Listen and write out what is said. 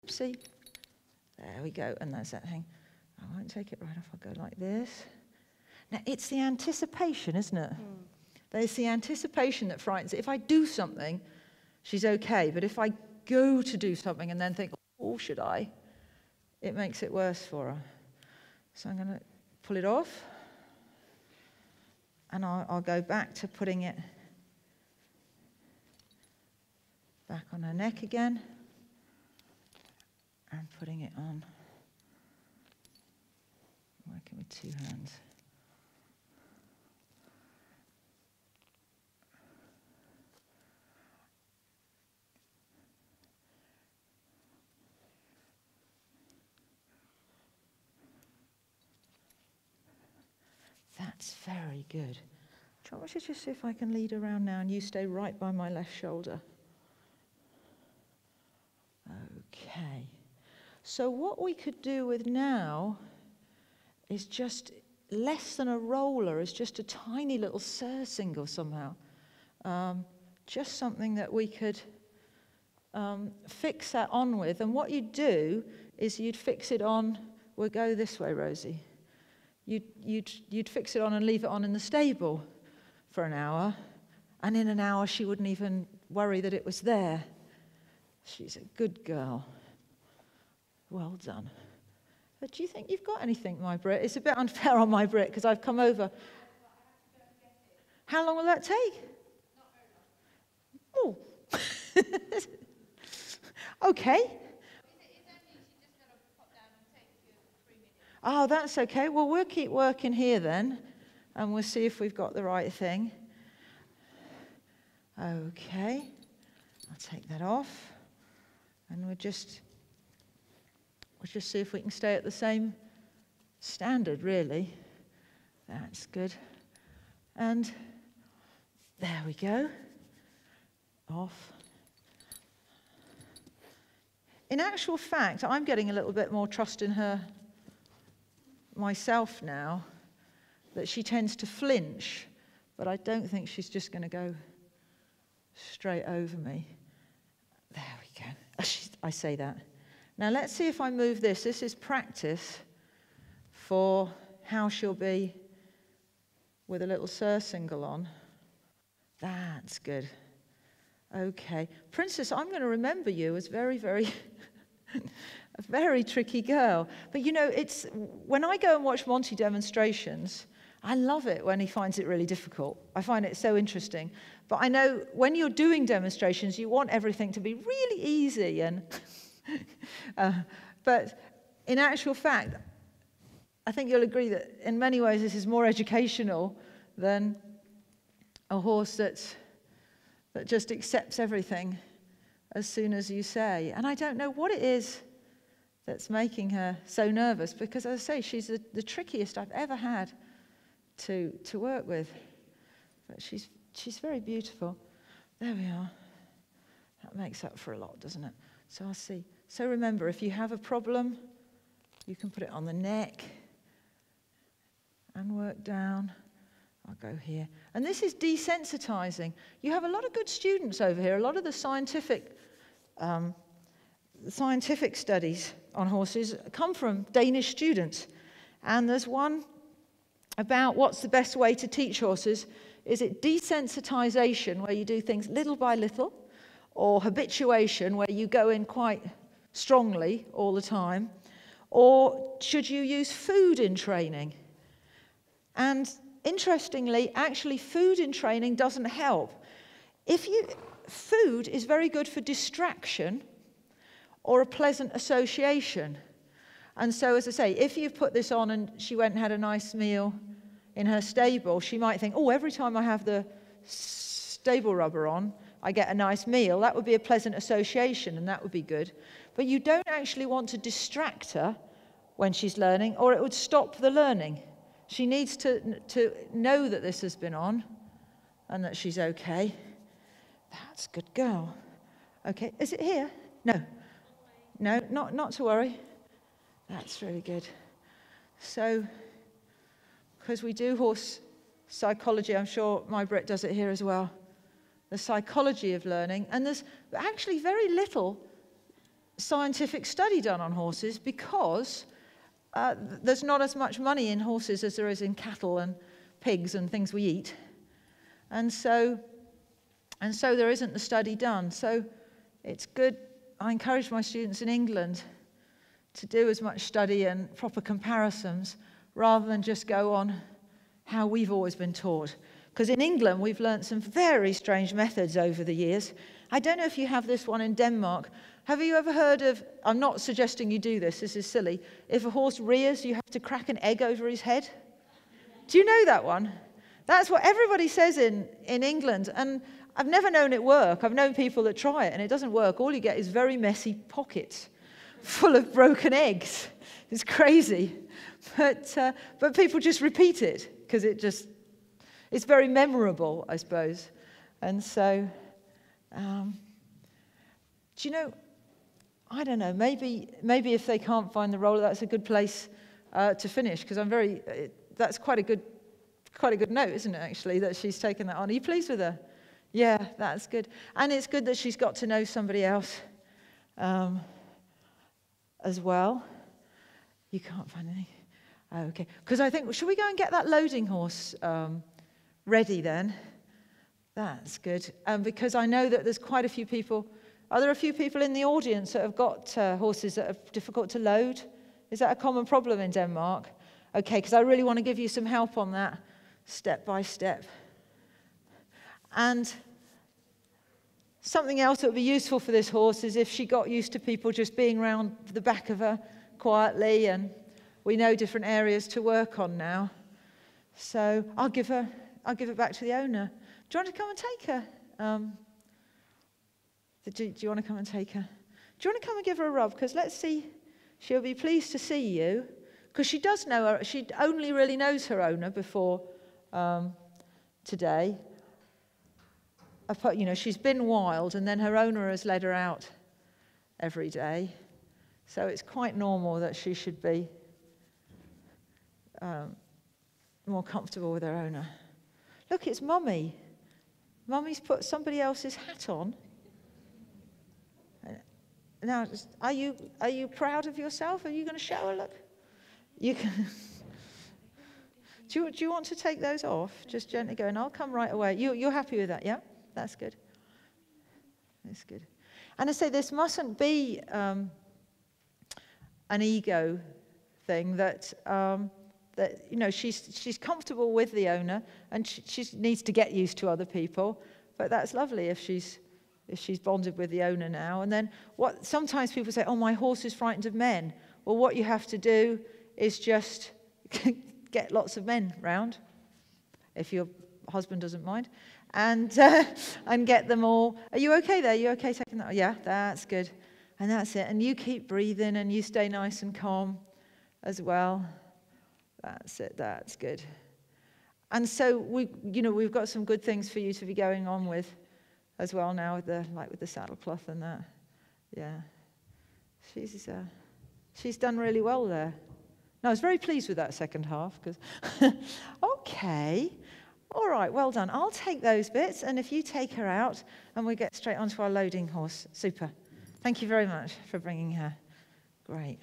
See? There we go, and that's that thing. I won't take it right off, I'll go like this. Now, it's the anticipation, isn't it? There's the anticipation that frightens it. If I do something, she's okay, but if I go to do something and then think, oh, should I? It makes it worse for her. So I'm going to pull it off, and I'll go back to putting it back on her neck again, and putting it on, working with 2 hands. That's very good. Do you want me to just see if I can lead around now and you stay right by my left shoulder? Okay. So what we could do with now is just less than a roller, is just a tiny little surcingle somehow. Just something that we could fix that on with. And what you'd do is you'd fix it on, we'll go this way, Rosie. You'd fix it on and leave it on in the stable for an hour, and in an hour she wouldn't even worry that it was there. She's a good girl. Well done. But do you think you've got anything, my Brit? It's a bit unfair on my Brit because I've come over. How long will that take? Not very long. Oh. Okay. Oh, that's okay. Well, we'll keep working here then, and we'll see if we've got the right thing. Okay. I'll take that off, and we'll just see if we can stay at the same standard, really. That's good. And there we go. Off. In actual fact, I'm getting a little bit more trust in her myself now, that she tends to flinch, but I don't think she's just going to go straight over me. There we go. I say that. Now let's see if I move this. This is practice for how she'll be with a little surcingle on. That's good. Okay. Princess, I'm going to remember you as very, very a very tricky girl. But you know, it's when I go and watch Monty demonstrations, I love it when he finds it really difficult. I find it so interesting. But I know when you're doing demonstrations, you want everything to be really easy. And but in actual fact, I think you'll agree that in many ways this is more educational than a horse that just accepts everything as soon as you say. And I don't know what it is that's making her so nervous, because as I say, she's the trickiest I've ever had to work with. But she's very beautiful. There we are. That makes up for a lot, doesn't it? So I'll see. So remember, if you have a problem, you can put it on the neck and work down. I'll go here. And this is desensitizing. You have a lot of good students over here. A lot of the scientific studies on horses come from Danish students. And there's one about what's the best way to teach horses. Is it desensitization, where you do things little by little, or habituation, where you go in quite strongly all the time? Or should you use food in training? And interestingly, actually food in training doesn't help. Food is very good for distraction or a pleasant association. And so, as I say, if you put this on and she went and had a nice meal in her stable, she might think, oh, every time I have the stable rubber on, I get a nice meal. That would be a pleasant association, and that would be good. But you don't actually want to distract her when she's learning, or it would stop the learning. She needs to know that this has been on and that she's okay. That's a good girl. Okay, is it here? No. No, not to worry. That's really good. So, because we do horse psychology, I'm sure my Brit does it here as well. The psychology of learning. And there's actually very little scientific study done on horses because there's not as much money in horses as there is in cattle and pigs and things we eat. And so there isn't the study done. So it's good. I encourage my students in England to do as much study and proper comparisons rather than just go on how we've always been taught. Because in England, we've learnt some very strange methods over the years. I don't know if you have this one in Denmark. Have you ever heard of, I'm not suggesting you do this is silly, if a horse rears, you have to crack an egg over his head? Do you know that one? That's what everybody says in England, and I've never known it work. I've known people that try it, and it doesn't work. All you get is very messy pockets full of broken eggs. It's crazy. But people just repeat it, because it's very memorable, I suppose. And so, do you know, I don't know, maybe if they can't find the roller, that's a good place to finish, because that's quite a good note, isn't it, actually, that she's taken that on. Are you pleased with her? Yeah, that's good. And it's good that she's got to know somebody else as well. You can't find any. Oh, okay. Because I think, should we go and get that loading horse ready then? That's good. Because I know that there's quite a few people. Are there a few people in the audience that have got horses that are difficult to load? Is that a common problem in Denmark? Okay, because I really want to give you some help on that, step by step. And something else that would be useful for this horse is if she got used to people just being around the back of her quietly, and we know different areas to work on now. So I'll give it back to the owner. Do you want to come and take her? Do you want to come and take her? Do you want to come and give her a rub? Because let's see, she'll be pleased to see you. Because she does know her, she only really knows her owner before today. You know, she's been wild, and then her owner has led her out every day. So it's quite normal that she should be more comfortable with her owner. Look, it's Mummy. Mummy's put somebody else's hat on. Now, are you proud of yourself? Are you going to show her? Look, you can. Do you want to take those off? Just gently go, and I'll come right away. You're happy with that, yeah? That's good. That's good. And I say this mustn't be an ego thing that you know, she's comfortable with the owner, and she needs to get used to other people. But that's lovely if she's bonded with the owner now. And then sometimes people say, oh, my horse is frightened of men. Well, what you have to do is just get lots of men round, if your husband doesn't mind, and get them all. Are you okay there? Are you okay taking that? Yeah, that's good. And that's it. And you keep breathing, and you stay nice and calm as well. That's it. That's good. And so we've got some good things for you to be going on with as well now, with the saddlecloth and that. Yeah, she's done really well there. No, I was very pleased with that second half, because okay, all right, well done. I'll take those bits, and if you take her out, and we get straight onto our loading horse. Super. Thank you very much for bringing her. Great.